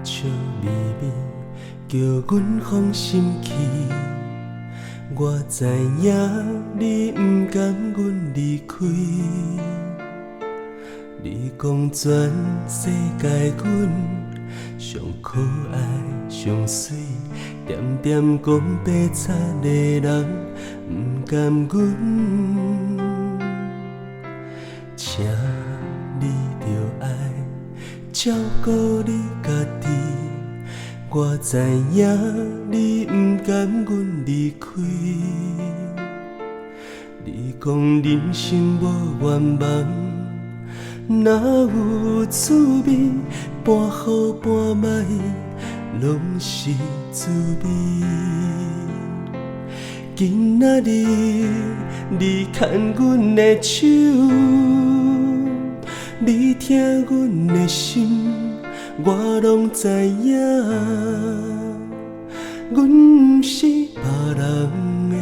笑眯眯，叫阮放心去。我知影你不甘阮离开，你讲全世界阮上可爱上水，点点讲白贼的人不甘阮，请你着爱照顾你家己。我知影你不甘阮离开，你讲人生无愿望，哪有滋味？半好半歹，拢是滋味。今仔日你牵阮的手，你听阮的心。我拢知影，阮不是别人的，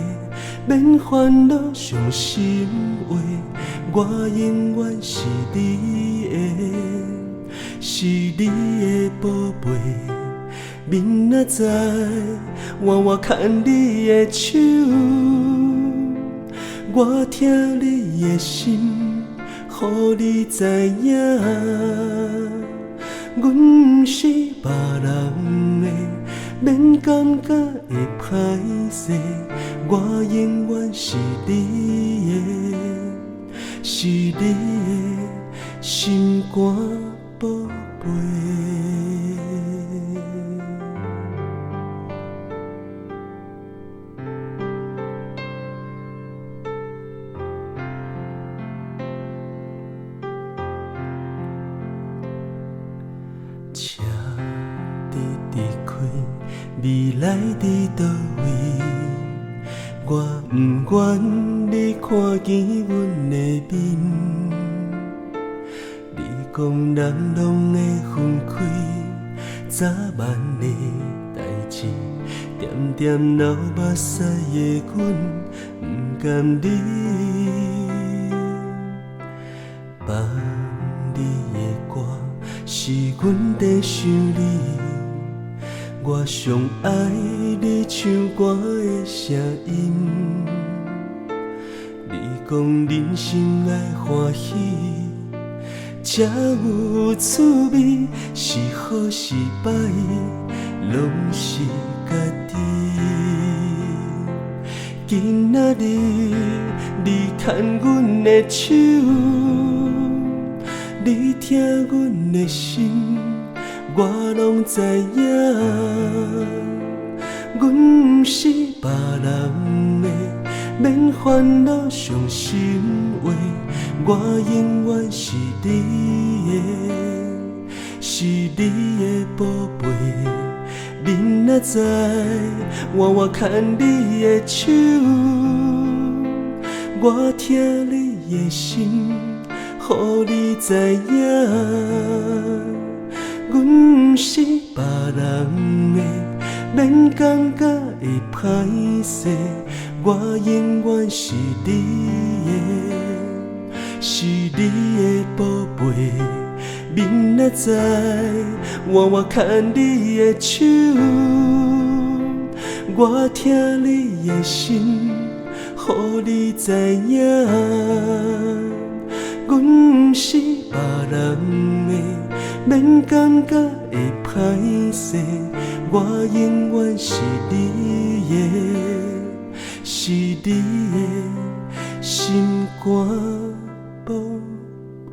免烦恼伤心话。我永远是你的，是你的宝贝。明仔载，我牵你的手，我听你的心，予你知影。阮不是别人的，免感觉会歹势。我永远是你的，是你的心肝宝贝。车伫离开，未来伫倒位？我不愿你看见阮的面。你讲人拢会分开，早晚的代志，点点流目屎的阮不甘你。放你的歌。是阮在想你，我上爱你唱歌的声音。你讲人生爱欢喜，才有滋味，是好是歹，拢是家己。今仔日你牵阮的手。你听阮的心，我拢知影。阮不是别人的，免烦恼伤心话。我永远是你的，是你的宝贝。明仔载，我牵你的手，我听你的心。予你知影，阮不是别人的，免感觉会歹势。我永远是你的，是你的宝贝。明仔载，我牵你的手，我听你的心，予你知影。阮不是别人的，免感觉会歹势。我永远是你的，是你的心肝宝贝。